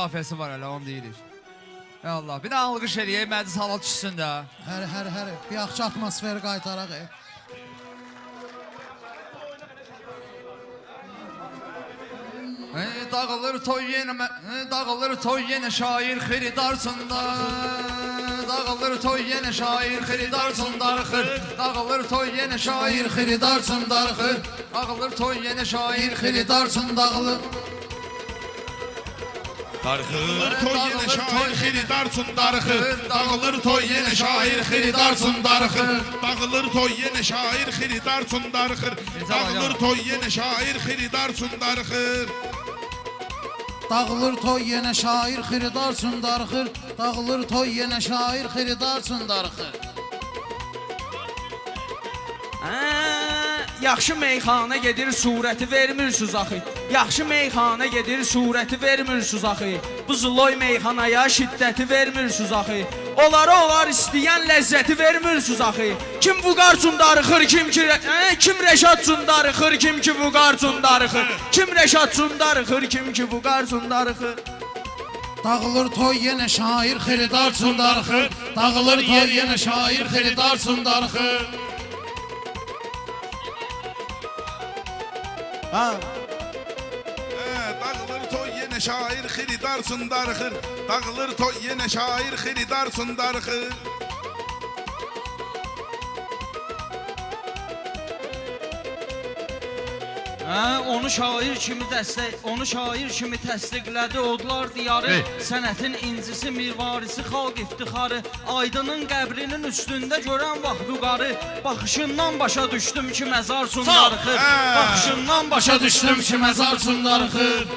qafiyəsi var hələ, onu deyirik. Ya Allah, bir də alqış eləyək, məclis halal düşsün də. Hər, bir yaxşı atmosferi qaytaraq. Dağılır toy yenə şair xiridarsında. Dağılır toy yenə şair xiridarsın darıxır. Dağılır toy yenə şair xiridarsın darıxır. Dağılır toy yenə şair xiridarsın dağılır. Darıxır toy yenə şair xiridarsın darıxır. Dağılır toy yenə şair xiridarsın darıxır. Dağılır toy yenə şair xiridarsın darıxır. Dağılır toy yenə şair xiridarsın darıxır. Dağılır toy yenə şair xiridarsın darıxır. Dağılır toy yenə şair xiridarsın darıxır. Yaxşı meyxana gedir, surəti vermirsiniz axı. Yaxşı meyxana gedir, surəti vermirsiniz axı. Bu zloy meyxanaya şiddəti vermirsiniz axı. Olar istəyən ləzzəti vermirsiniz axı. Kim Vüqarçun darıxır, kim Rəşadçun darıxır, kim ki Vüqarçun darıxır. Kim Rəşadçun darıxır, kim ki Vüqarçun darıxır. Dağılır toy yenə şair xiridarsın darıxır. Dağılır toy yenə şair xiridarsın darıxır. Dağılır toy yenə şair xiridarsın darıxır. Dağılır toy yenə şair xiridarsın darıxır. Onu şair kimi təsdiqlədi odlar diyarı. Sənətin incisi, mirvarisi, xalq iftixarı. Aydının qəbrinin üstündə görən vaxt vüqarı. Baxışından başa düşdüm ki məzarçun darıxır. Baxışından başa düşdüm ki məzarçun darıxır.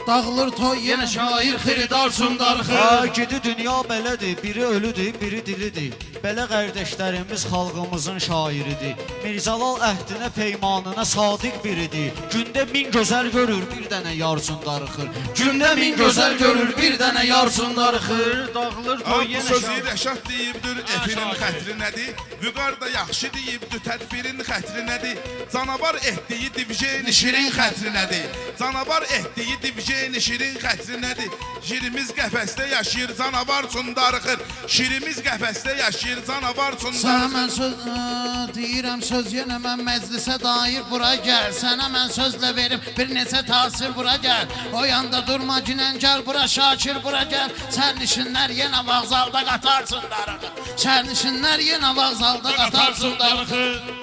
Dağılır toy yenə şair xiridarsın darıxır. Gidi dünya belədir, biri ölüdür, biri diridir. Belə qardaşlarımız xalqımızın şairidir. Mirzəlal əhdinə, peymanına sadiq biridir. Gündə min gözəl görür, bir dənə yarsın darıxır. Gündə min gözəl görür, bir dənə yarsın darıxır. Dağılır toy Bu yenə sözü Rəşad deyibdir, efinin xətri nədir? Vüqar da yaxşı deyibdir, tədbirin xətri nədir? Canavar etdiyi divjeni şirin xətri nədir? Canavar etdiyi divjeni şirin xətri nədir? Şirimiz qəfəsdə yaşayır, canavar üçün darıxır. Şirimiz qəfəsdə yaşayır, canavar üçün darıxır. Sənə mən söz deyirəm, söz yenə mən məclisə dair bura gəl. Sənə mən sözlə verim, bir neçə tasir bura gəl. O yanda durma ginən gəl bura, Şakir bura gəl. Sərnişinlər yenə vağzalda qatarsın darıxır. Sərnişinlər yenə vağzalda qatarsın darıxır.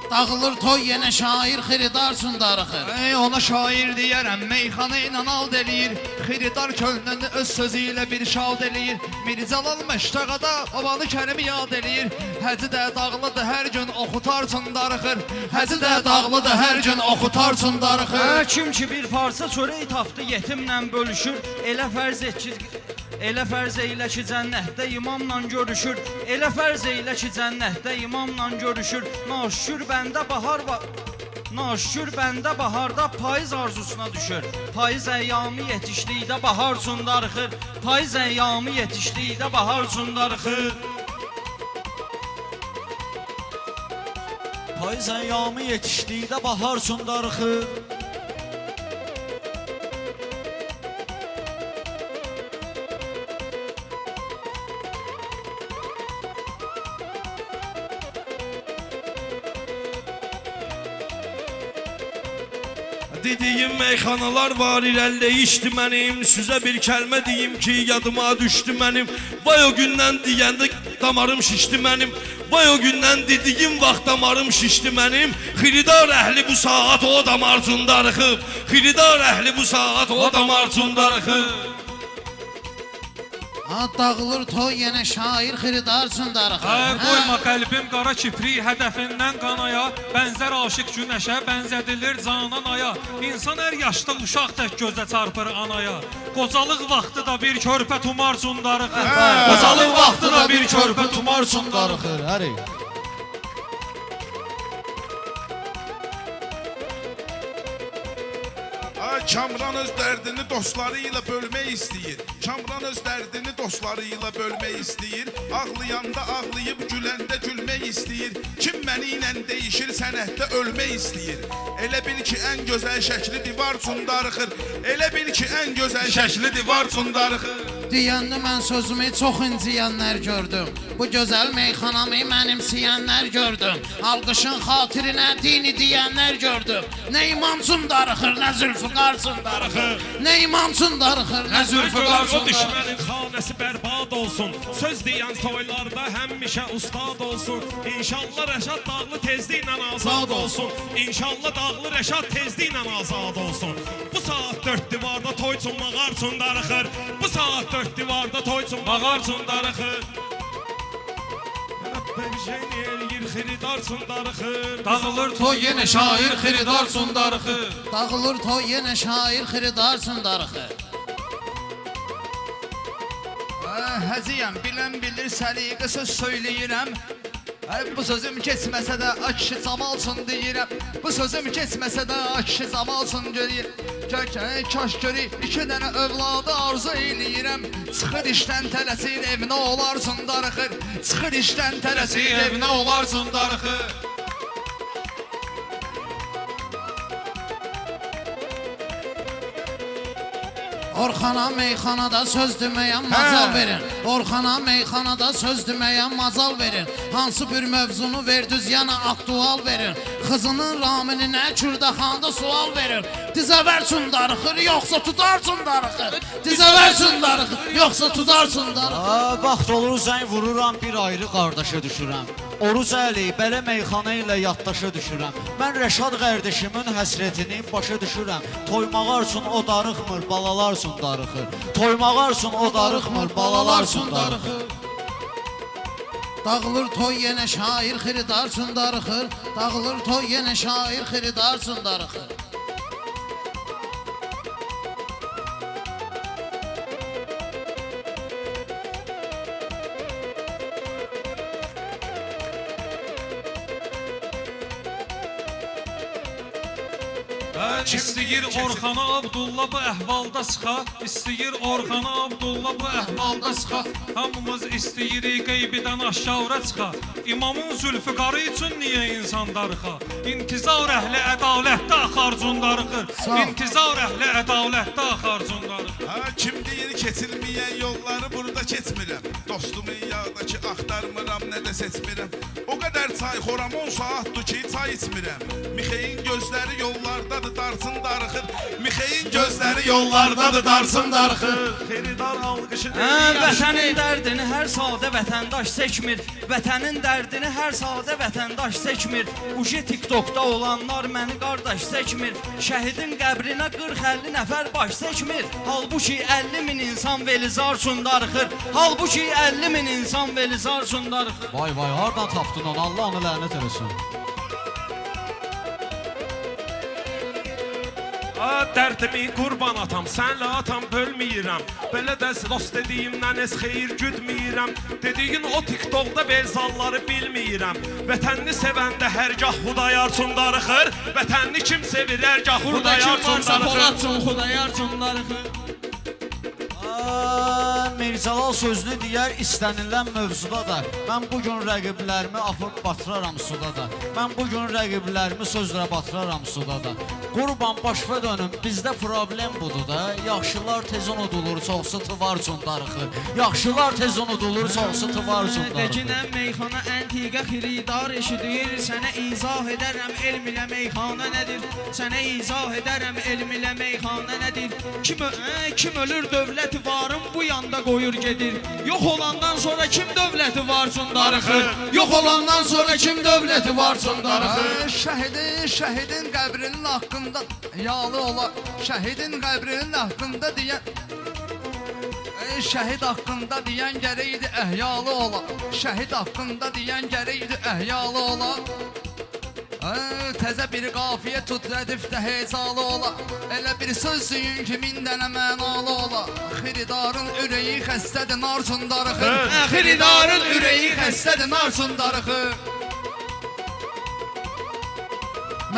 Dağılır toy yenə şair xiridarsın darıxır. Ona şair deyərəm, meyxana ilə ald eləyir. Xiridar könlünü öz sözü ilə bir şad eləyir. Mirzəlal məştəqada babanı Kərimi yad eləyir. Həci də dağlıdır, hər gün oxutarsın darıxır. Həci də dağlıdır, hər gün oxutarsın darıxır. Kim ki bir parça çörək tapdı, yetimlə bölüşür. Elə fərz eylə ki cənnətdə imamla görüşür. Elə fərz eylə ki cənnətdə imamla görüşür. Naşükür bəndə baharda payız arzusuna düşür. Payız əyyamı yetişdikdə bahar üçün darıxır. Payız əyyamı yetişdikdə bahar üçün darıxır. Payız əyyamı yetişdikdə bahar üçün darıxır. Dediyim meyxanalar var, irəliləyişdi mənim. Sizə bir kəlmə deyim ki, yadıma düşdü mənim. Vay o gündən deyəndə damarım şişdi mənim. Vay o gündən dediyim vaxt damarım şişdi mənim. Xiridar əhli bu saat o damar üçün darıxıb. Xiridar əhli bu saat o damar üçün darıxıb. Dağılır toy yenə şair xiridarsın darıxır. Qoyma qəlbim qara kipri hədəfindən qanaya. Bənzər aşıq günəşə, bənzədilir canan aya. İnsan hər yaşda uşaq tək gözə çarpır anaya. Qocalıq vaxtı da bir körpə tumar üçün darıxır. Qocalıq vaxtı da bir körpə tumar üçün darıxır. Həri. Kamran öz dərdini dostları ilə bölmək istəyir. Kamran öz dərdini dostları ilə bölmək istəyir. Ağlayanda ağlayıb, güləndə gülmək istəyir. Kim məni ilə dəyişir, sənətdə ölmək istəyir. Elə bil ki, ən gözəl şəkli divar üçün darıxır. Elə bil ki, ən gözəl şəkli divar üçün darıxır. Deyəndə mən sözümü çox inciyənlər gördüm. Bu gözəl meyxanamı mənimsəyənlər gördüm. Alqışın xatirinə dini deyənlər gördüm. Nə imamçın darıxır, nə zülfüqarsın darıxır. Nə imamçın darıxır, nə zülfüqarsın O düşmənin xanəsi bərbad olsun. Söz deyən toylarda həmişə ustad olsun. İnşallah Rəşad Dağlı tezliklə azad olsun. İnşallah Dağlı Rəşad tezliklə azad olsun. Bu saat 4 divarda toy üçün mağar üçün darıxır. Bu saat 4 divarda toy üçün mağar üçün darıxır. Xiridar üçün darıxır. Dağılır Toy yenə şair xiridar üçün darıxır. Dağılır toy yenə şair xiridar üçün darıxır. Həziyəm, bilən bilir, səliqə söz söyləyirəm. Bu sözüm keçməsə də akışı camalsın deyirəm. Bu sözüm keçməsə də akışı camalsın görəyir. Kaş görür, 2 dənə övladı arzu eləyirəm. Çıxır işdən tələsir, evinə olarsın darıxır. Çıxır işdən tələsir, evinə olarsın darıxır. Orxana meyxanada söz deməyə macal verin. Orxana meyxanada söz deməyə macal verin. Hansı bir mövzunu verdiniz, yana aktual verin. Qızının ramininə Kürdəxanda sual verin. Dizəvərçün darıxır, yoxsa tutarsın darıxır. Dizəvərçün darıxır, yoxsa tutarsın darıxır. Vaxt olur zəng vururam, bir ayrı qardaşa düşürəm. Oruz Əli, belə meyxana ilə yaddaşa düşürəm. Mən Rəşad qardaşımın həsrətini başa düşürəm. Toymağa üçün o darıxmır, balalar üçün darıxır. Toymağa üçün o darıxmır, balalar üçün darıxır. Dağılır toy yenə şair xiridar üçün darıxır. Dağılır toy yenə şair xiridar üçün darıxır. İstəyir Orxana Abdulla bu əhvalda sıxa. İstəyir Orxana Abdulla bu əhvalda sıxa. Hamımız istəyirik qeybidən aşağı çıxa. İmamın zülfüqarı üçün niyə insan darıxa? İntizar əhli ədalətdə axarcun darıxır. İntizar əhli ədalətdə axarcun darıxır. Kim deyir keçilməyən yolları burada keçmirəm. Dostumun yağdakı axtarmıram, nə də seçmirəm. O qədər çay xoram 10 saatdır ki çay içmirəm. Mixeyin gözləri yollardadır, darsın darıxır. Mixeyin gözləri yollardadır, darsın darıxır. Xiridar alqışı Vətənin dərdini hər sadə vətəndaş çəkmir. Vətənin dərdini hər sadə vətəndaş çəkmir. Uje TikTokda olanlar məni qardaş çəkmir. Şəhidin qəbrinə 40-50 nəfər baş çəkmir. Halbuki 50 min insan velizar üçün darıxır. Halbuki 50 min insan velizar üçün darıxır. Vay vay, hardan tapdın onu? Allah onu lənət eləsin. Dərdimi qurban atam, sənlə atam bölməyirəm. Belə də dost dediyimdən es xeyir güdməyirəm. Dediyin o TikTokda belzalları bilməyirəm. Vətənini sevəndə hərgah Xudayar üçün darıxır. Vətənini kim sevir, hərgah Xudayar üçün darıxır. Xudayar üçün darıxır. Mirzəlal sözünü deyər istənilən mövzuda da. Mən bugün rəqiblərimi apıb batıraram suda da. Mən bugün rəqiblərimi sözlə batıraram suda da. Qurban başva dönüm, bizdə problem budur da. Yaxşılar tez unudulur, çoxsu tıvar üçün darıxır. Yaxşılar tez unudulur, çoxsu tıvar üçün darıxır. Deginən meyxana əntiqə xiridar eşidir. Sənə izah edərəm elm ilə meyxana nədir? Sənə izah edərəm elm ilə meyxana nədir? Kim ölür dövləti varım bu yanda qoyur gedir. Yox olandan sonra kim dövləti varsın darıxır. Yox olandan sonra kim dövləti varsın darıxır. Şəhidin qəbrinin haqqında yağlı ola. Şəhidin qəbrinin haqqında deyən şəhid haqqında deyən gərəkdi əhyalı ola. Şəhid haqqında deyən gərəkdi əhyalı ola. Təzə bir qafiyə tut rədifdə hecalı ola. Elə bir sözdüyün ki min dənə mənalı ola. Xiridarın ürəyi xəstədir, narçın darıxır. Xiridarın ürəyi xəstədir, narçın darıxır.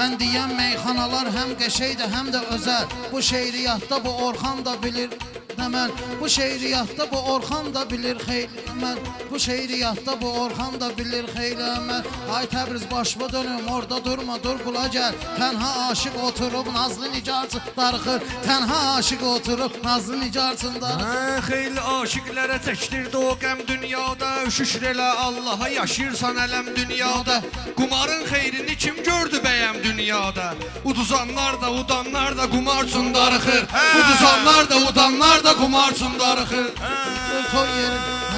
Mən deyən meyxanalar həm qəşəydir, həm də özəl. Bu şeiriyyatda bu Orxan da bilir. Mən bu şeiriyyatda bu Orxan da bilir xeyli mən bu şeiriyyatda bu Orxan da bilir xeyli mən ay Təbriz başıma dönüm orada durma dur bula gəl tənha aşiq oturub nazlı nigarsın darıxır tənha aşiq oturub nazlı nigarsın darıxır Xeyli aşiqlərə çəkdirdi o qəm dünyada şükür elə Allaha yaşayırsan ələm dünyada Qumarın xeyrini kim gördü bəyəm dünyada Uduzanlar da udanlar da qumar üçün darıxır Uduzanlar da udanlar da qumar üçün darıxır Toy yeri